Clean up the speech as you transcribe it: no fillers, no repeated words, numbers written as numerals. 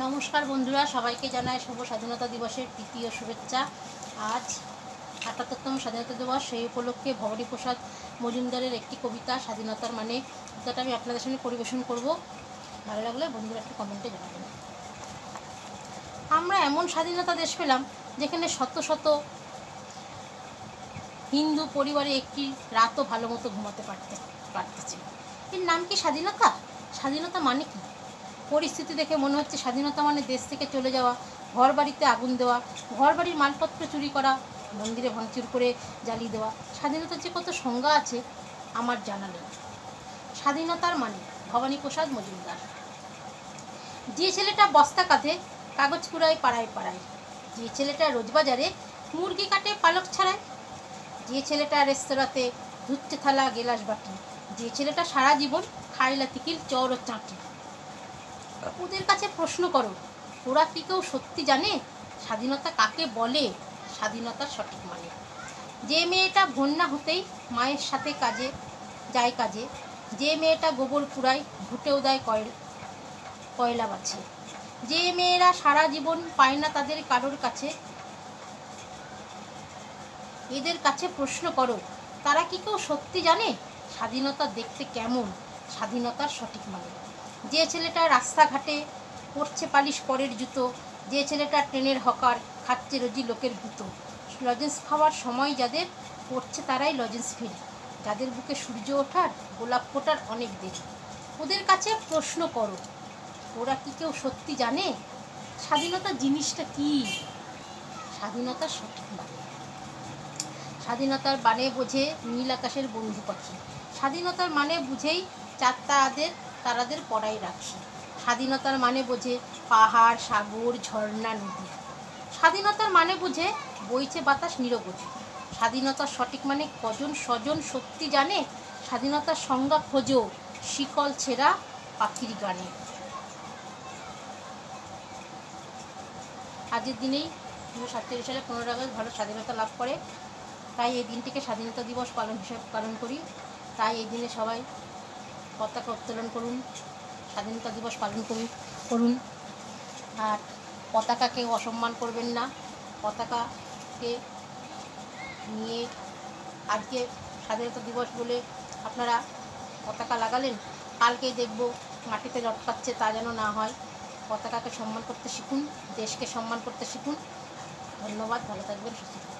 নমস্কার বন্ধুরা, সবাইকে জানাই শুভ স্বাধীনতা দিবসের প্রীতি ও শুভেচ্ছা। আজ ৭৮তম স্বাধীনতা দিবস, সেই উপলক্ষে ভবানীপ্রসাদ মজুমদারের একটি কবিতা স্বাধীনতার মানে, কবিতাটা আমি আপনাদের সামনে পরিবেশন করব। ভালো লাগলে বন্ধুরা একটু কমেন্টে জানাবেন। আমরা এমন স্বাধীনতা দেশ পেলাম যেখানে শত শত হিন্দু পরিবারে একটি রাতও ভালো মতো ঘুমাতে পারতেছে। এর নাম কি স্বাধীনতা? স্বাধীনতা মানে কি? পরিস্থিতি দেখে মনে হচ্ছে স্বাধীনতা মানে দেশ থেকে চলে যাওয়া, ঘর বাড়িতে আগুন দেওয়া, ঘর বাড়ির মালপত্র চুরি করা, মন্দিরে ভাঙচুর করে জ্বালিয়ে দেওয়া। স্বাধীনতার যে কত সংজ্ঞা আছে আমার জানা নেই। স্বাধীনতার মানে ভবানীপ্রসাদ মজুমদার। যে ছেলেটা বস্তা কাঁধে কাগজ কুড়ায় পাড়ায় পাড়ায়, যে ছেলেটা রোজবাজারে মুরগি কাটে পালক ছাড়ায়, যে ছেলেটা রেস্তোরাঁতে ধুচ্ছে থালা গেলাস বাটি, যে ছেলেটা সারা জীবন খায় লাতিকিল চর ও চাঁটি। ওদের কাছে প্রশ্ন করো, ওরা কি কেউ সত্যি জানে স্বাধীনতা কাকে বলে, স্বাধীনতার সঠিক মানে? যে মেয়েটা বন্যা হতেই মায়ের সাথে কাজে যায় কাজে, যে মেয়েটা গোবর কুড়ায় ঘুটেও দেয় কয়লা বাছে, যে মেয়েরা সারা জীবন পায় না তাদের কারোর কাছে, এদের কাছে প্রশ্ন করো, তারা কি কেউ সত্যি জানে স্বাধীনতা দেখতে কেমন, স্বাধীনতার সঠিক মানে? যে ছেলেটা রাস্তাঘাটে পড়ছে পালিশ পরের জুতো, যে ছেলেটা ট্রেনের হকার খাচ্ছে রোজি লোকের গুঁতো, লজেন্স খাওয়ার সময় যাদের পড়ছে তারাই লজেন্স ফেরি, যাদের বুকে সূর্য ওঠার গোলাপ ফোটার অনেক দেরি, ওদের কাছে প্রশ্ন করো, ওরা কি কেউ সত্যি জানে স্বাধীনতা জিনিসটা কি, স্বাধীনতার সঠিক মানে? স্বাধীনতার মানে বোঝে নীল আকাশের বন্ধু পাখি, স্বাধীনতার মানে বুঝেই তারাদের পড়াই রাখি, স্বাধীনতার মানে বোঝে পাহাড় সাগর ঝর্ণা নদী, স্বাধীনতার মানে বুঝে বইছে বাতাস নিরবধি, স্বাধীনতার সঠিক মানে কজন স্বজন সত্যি জানে, স্বাধীনতার সংজ্ঞা খোঁজো শিকল ছেঁড়া পাখির গানে। আজকের দিনেই 1947 সালে 15 আগস্ট ভারত স্বাধীনতা লাভ করে, তাই এই দিনটিকে স্বাধীনতা দিবস পালন করি। তাই এই দিনে সবাই পতাকা উত্তোলন করুন, স্বাধীনতা দিবস পালন করুন। আর পতাকাকে অসম্মান করবেন না, পতাকাকে নিয়ে আজকে স্বাধীনতা দিবস বলে আপনারা পতাকা লাগালেন, কালকে দেখব মাটিতে লটকাচ্ছে, তা যেন না হয়। পতাকাকে সম্মান করতে শিখুন, দেশকে সম্মান করতে শিখুন। ধন্যবাদ, ভালো থাকবেন, সুস্থ থাকবেন।